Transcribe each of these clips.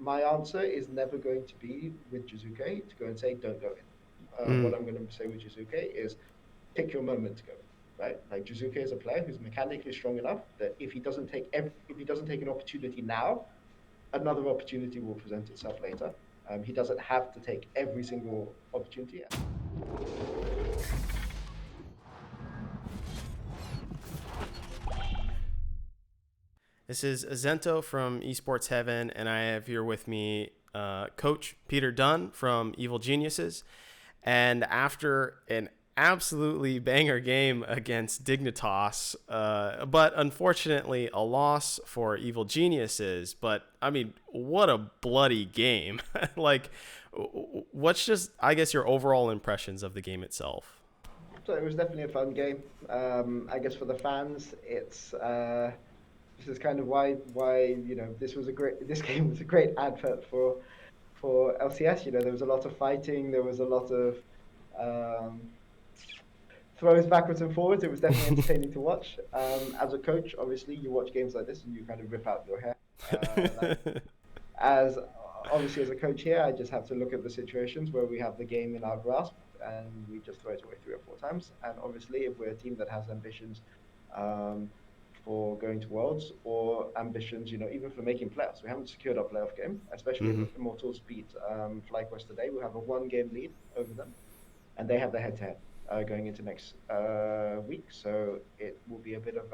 my answer is never going to be with Jiizuke to go and say don't go in. Mm. What I'm going to say with Jiizuke is pick your moment to go in. Right, like Jiizuke is a player who's mechanically strong enough that if he doesn't take an opportunity now, another opportunity will present itself later. He doesn't have to take every single opportunity. This is Azento from Esports Heaven, and I have here with me Coach Peter Dunn from Evil Geniuses. And after an absolutely banger game against Dignitas, but unfortunately a loss for Evil Geniuses. But I mean, what a bloody game! Like, what's just, I guess, your overall impressions of the game itself? So it was definitely a fun game. I guess for the fans, it's this is kind of why this game was a great advert for LCS. There was a lot of fighting, there was a lot of um, throws backwards and forwards. It was definitely entertaining to watch. As a coach, obviously, you watch games like this and you kind of rip out your hair. Like as Obviously as a coach here, I just have to look at the situations where we have the game in our grasp and we just throw it away 3 or 4 times. And obviously, if we're a team that has ambitions um, for going to Worlds or ambitions, even for making playoffs, we haven't secured our playoff game. Especially if Hmm. Immortals beat FlyQuest today, we have a one-game lead over them, and they have the head-to-head going into next week. So it will be a bit of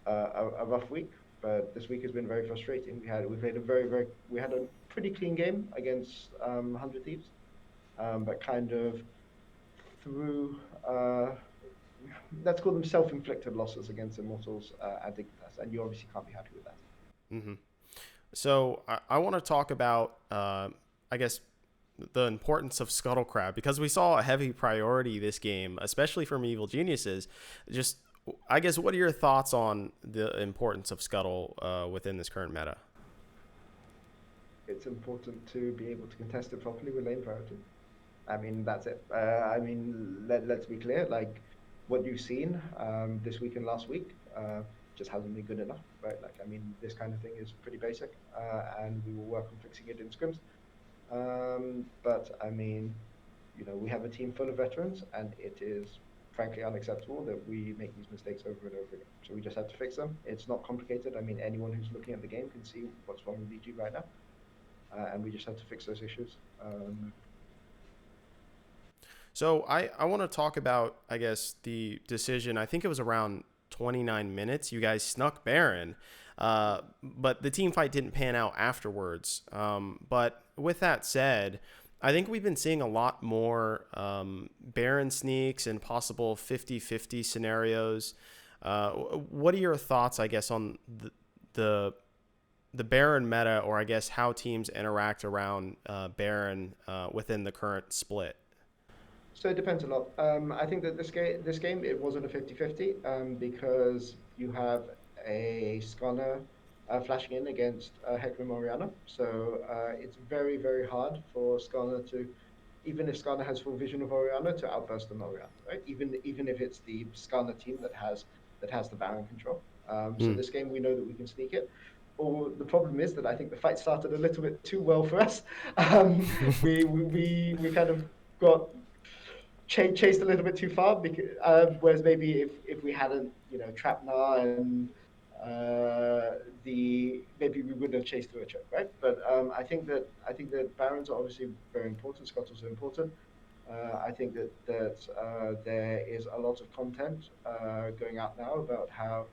a rough week, but this week has been very frustrating. We played a we had a pretty clean game against 100 Thieves, but kind of through let's call them self-inflicted losses against Immortals at Dignitas, and you obviously can't be happy with that. Hmm. So I want to talk about, I guess, the importance of Scuttle Crab because we saw a heavy priority this game, especially from Evil Geniuses. Just, I guess, what are your thoughts on the importance of Scuttle within this current meta? It's important to be able to contest it properly with lane priority. I mean, that's it. I mean, let's be clear. Like what you've seen this week and last week just hasn't been good enough, right? Like, I mean, this kind of thing is pretty basic, and we will work on fixing it in scrims. But I mean, we have a team full of veterans, and it is frankly unacceptable that we make these mistakes over and over again. So we just have to fix them. It's not complicated. I mean, anyone who's looking at the game can see what's wrong with EG right now, and we just have to fix those issues. So I want to talk about, I guess, the decision. I think it was around 29 minutes. You guys snuck Baron, but the team fight didn't pan out afterwards. But with that said, I think we've been seeing a lot more Baron sneaks and possible 50-50 scenarios. What are your thoughts, I guess, on the the Baron meta, or I guess how teams interact around Baron within the current split? So it depends a lot. I think that this game it wasn't a 50-50 because you have a Skarner flashing in against Hecarim Orianna. So it's very, very hard for Skarner to, even if Skarner has full vision of Orianna, to outburst an Orianna, right? Even if it's the Skarner team that has the Baron control. So Mm. this game we know that we can sneak it. Or the problem is that I think the fight started a little bit too well for us. We kind of got chased a little bit too far because whereas maybe if we hadn't trapped Na and the maybe we wouldn't have chased through a choke, right? But I think that barons are obviously very important. Scuttles are important. I think that there is a lot of content going out now about how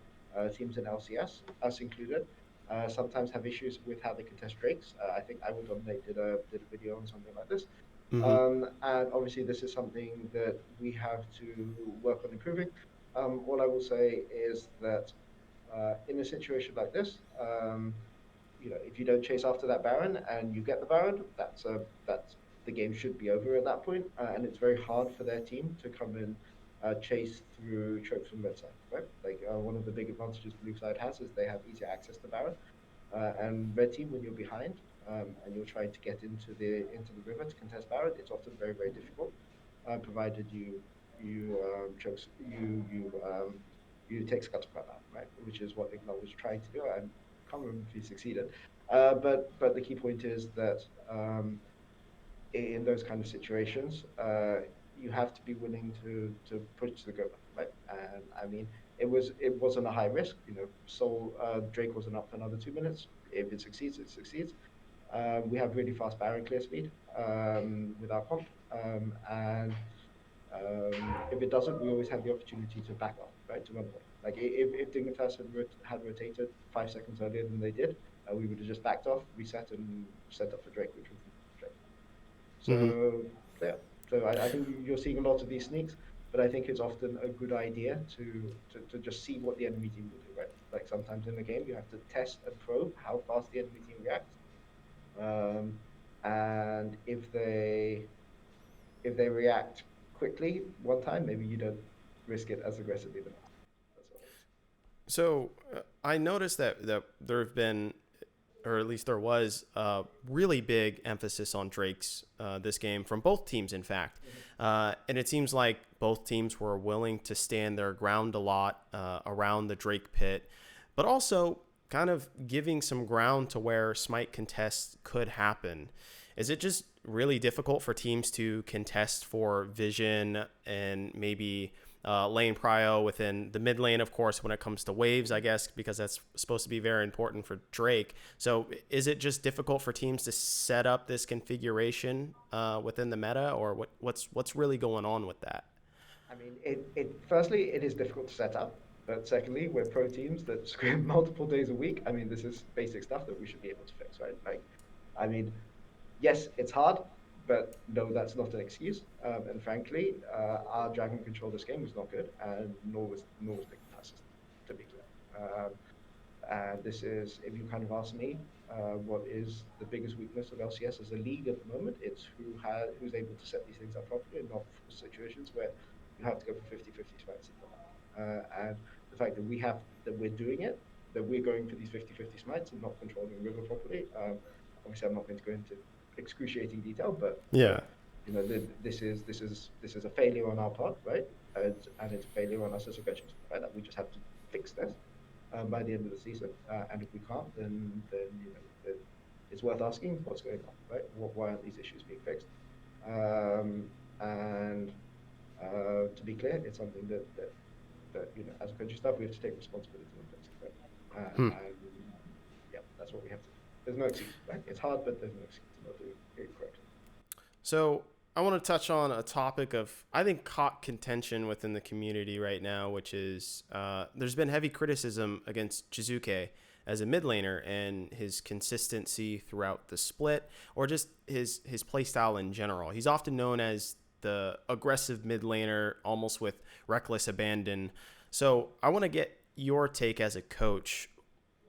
teams in LCS, us included, sometimes have issues with how they contest drakes. I think I would dominate did a video on something like this, Mm-hmm. and obviously, this is something that we have to work on improving. All I will say is that in a situation like this, if you don't chase after that Baron and you get the Baron, that's the game should be over at that point, and it's very hard for their team to come in chase through tropes from red side, right? Like one of the big advantages blue side has is they have easier access to Baron, and red team, when you're behind and you're trying to get into the river to contest Barrett, it's often very very difficult, provided you take Scuttlecrab out, right? Which is what Ignal was trying to do. I can't remember if he succeeded, But the key point is that in those kind of situations, you have to be willing to push the go button, right? And I mean, it wasn't a high risk. Soul Drake wasn't up for another 2 minutes. If it succeeds, it succeeds. We have really fast barrier clear speed with our comp, and if it doesn't, we always have the opportunity to back off, right, to run away. Like if Dignitas had rotated 5 seconds earlier than they did, we would have just backed off, reset, and set up for Drake, which would have been Drake. Mm-hmm. So yeah, so I think you're seeing a lot of these sneaks, but I think it's often a good idea to just see what the enemy team will do, right? Like sometimes in the game, you have to test and probe how fast the enemy team reacts, um, and if they react quickly one time, maybe you don't risk it as aggressively the next time. That's what I would say. So I noticed that there have been, or at least there was, really big emphasis on Drake's this game from both teams, in fact. Mhm. And it seems like both teams were willing to stand their ground a lot around the Drake pit, but also kind of giving some ground to where smite contests could happen. Is it just really difficult for teams to contest for vision and maybe lane prio within the mid lane, of course, when it comes to waves, I guess, because that's supposed to be very important for Drake. So is it just difficult for teams to set up this configuration within the meta, or what's really going on with that? I mean, firstly, it is difficult to set up. But secondly, we're pro teams that scrim multiple days a week. I mean, this is basic stuff that we should be able to fix, right? Like, I mean, yes, it's hard, but no, that's not an excuse. And frankly, our dragon control this game was not good, and nor was Dignitas, to be clear. And this is, if you kind of ask me, what is the biggest weakness of LCS as a league at the moment? It's who's able to set these things up properly and not for situations where you have to go for 50-50 splits and whatnot. And the fact that we're doing it, that we're going for these 50-50 smites and not controlling the river properly. Obviously, I'm not going to go into excruciating detail, Yeah. but this is a failure on our part, right? And it's a failure on us as a coaching staff, right? That we just have to fix this by the end of the season. And if we can't, then it's worth asking what's going on, right? Why aren't these issues being fixed? And to be clear, it's something that as a coaching staff, we have to take responsibility on fixing, right? Hmm. And yeah, that's what we have to do. There's no excuse, right? It's hard, but there's no excuse to not doing it correctly. So I want to touch on a topic of, I think, hot contention within the community right now, which is there's been heavy criticism against Jiizuke as a mid laner and his consistency throughout the split, or just his play style in general. He's often known as the aggressive mid laner, almost with reckless abandon. So I want to get your take as a coach.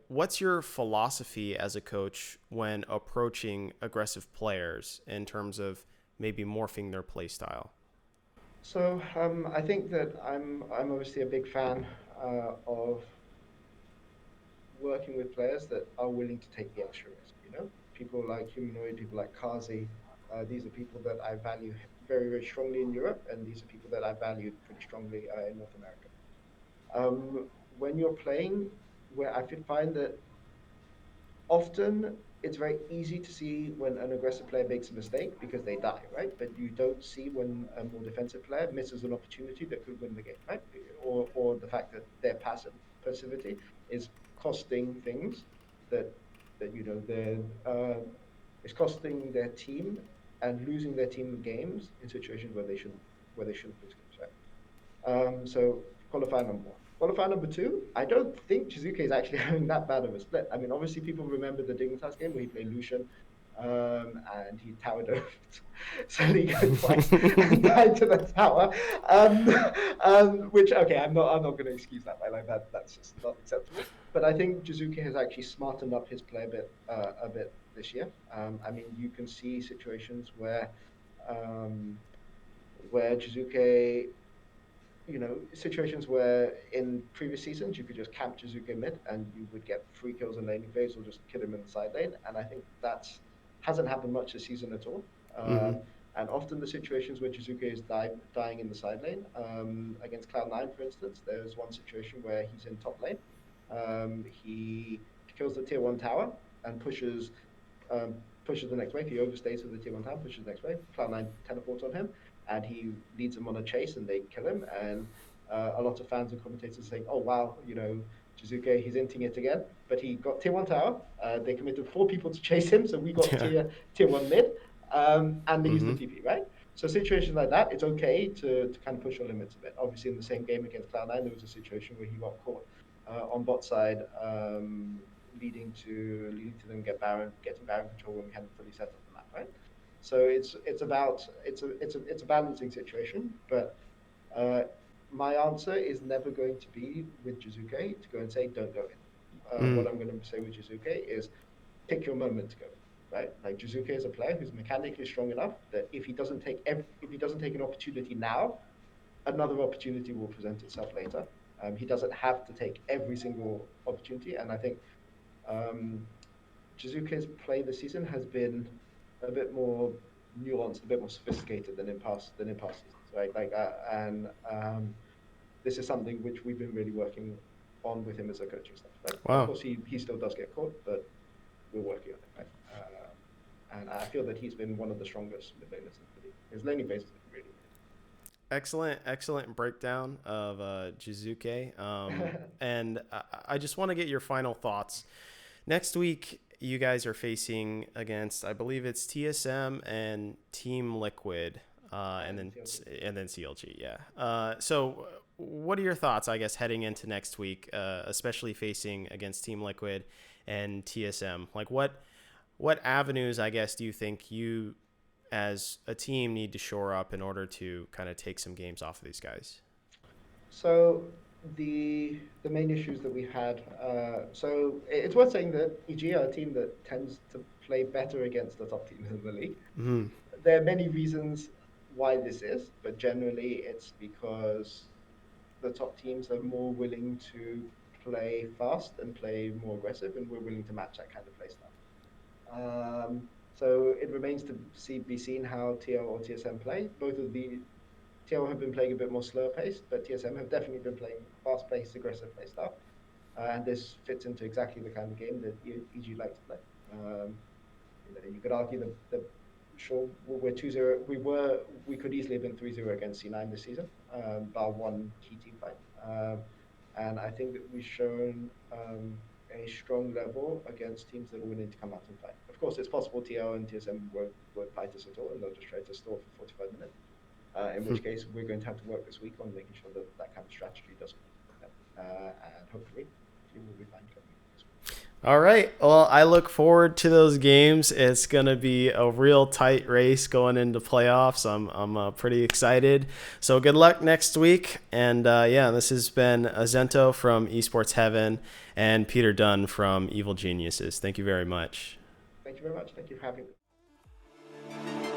What's your philosophy as a coach when approaching aggressive players in terms of maybe morphing their play style? So I think that I'm obviously a big fan of working with players that are willing to take the extra risk. People like Humanoid, people like Kazi. These are people that I value very, very strongly in Europe, and these are people that I valued pretty strongly in North America. When you're playing, where I find that often it's very easy to see when an aggressive player makes a mistake because they die, right? But you don't see when a more defensive player misses an opportunity that could win the game, right? Or the fact that their passivity is costing things that they're it's costing their team and losing their team games in situations where they shouldn't lose games, right? So qualifier number one. Qualifier number two, I don't think Jiizuke is actually having that bad of a split. I mean, obviously people remember the Dignitas game where he played Lucian, and he towered over Saligo twice and died to the tower. Um, which okay, I'm not going to excuse that. Right? Like that's just not acceptable. But I think Jiizuke has actually smartened up his play a bit this year. I mean, you can see situations um, where Jiizuke situations where in previous seasons you could just camp Jiizuke mid and you would get free kills in laning phase or just kill him in the side lane. And I think that hasn't happened much this season at all. Mm-hmm. And often the situations where Jiizuke is dying in the side lane, against Cloud9, for instance, there's one situation where he's in top lane. He kills the tier 1 tower. and um, pushes the next wave. He overstays with the tier 1 tower, pushes the next wave. Cloud9 teleports on him, and he leads them on a chase, and they kill him. And a lot of fans and commentators saying, "Oh wow, Jiizuke, he's inting it again." But he got tier 1 tower. They committed 4 people to chase him, so we got Yeah. tier 1 mid, and they used the Mm-hmm. PP, right? So situations like that, it's okay to kind of push your limits a bit. Obviously, in the same game against Cloud9, there was a situation where he got caught on bot side, leading to them getting Baron control when we hadn't fully set up the map, right? So it's a balancing situation, but uh, my answer is never going to be with Jiizuke to go and say don't go in. Mm. What I'm going to say with Jiizuke is pick your moment to go in, right? Like Jiizuke is a player who's mechanically strong enough that if he doesn't take an opportunity now, another opportunity will present itself later. He doesn't have to take every single opportunity, and I think um, Jiizuke's play this season has been a bit more nuanced, a bit more sophisticated than in past seasons, right? And this is something which we've been really working on with him as a coaching staff, right? Of Wow. course, he still does get caught, but we're working on it, right? And I feel that he's been one of the strongest mid laners in the league. His laning phase has been really, Excellent, excellent breakdown of Jiizuke. really And I just want to get your final thoughts. Next week, you guys are facing against, I believe it's TSM and Team Liquid, and then CLG. CLG. Yeah. So, what are your thoughts? I guess heading into next week, especially facing against Team Liquid and TSM. Like, what avenues, I guess, do you think you as a team need to shore up in order to kind of take some games off of these guys? So the main issues that we've had. So it's worth saying that EG are a team that tends to play better against the top teams in the league. Mm-hmm. There are many reasons why this is, but generally it's because the top teams are more willing to play fast and play more aggressive, and we're willing to match that kind of play style. So it remains to be seen how TL or TSM play. Both of the TL have been playing a bit more slower paced, but TSM have definitely been playing fast paced, aggressive play style. And this fits into exactly the kind of game that EG like to play. You could argue that sure we're 2-0. We could easily have been 3-0 against C9 this season, bar one key team fight. And I think that we've shown a strong level against teams that are willing to come out and fight. Of course, it's possible TL and TSM won't fight us at all, and they'll just try to stall for 45 minutes. In which case, we're going to have to work this week on making sure that that kind of strategy doesn't work. And hopefully, we will be fine coming this week. All right. Well, I look forward to those games. It's going to be a real tight race going into playoffs. I'm pretty excited. So good luck next week. And yeah, this has been Azento from Esports Heaven and Peter Dunn from Evil Geniuses. Thank you very much. Thank you very much. Thank you for having me.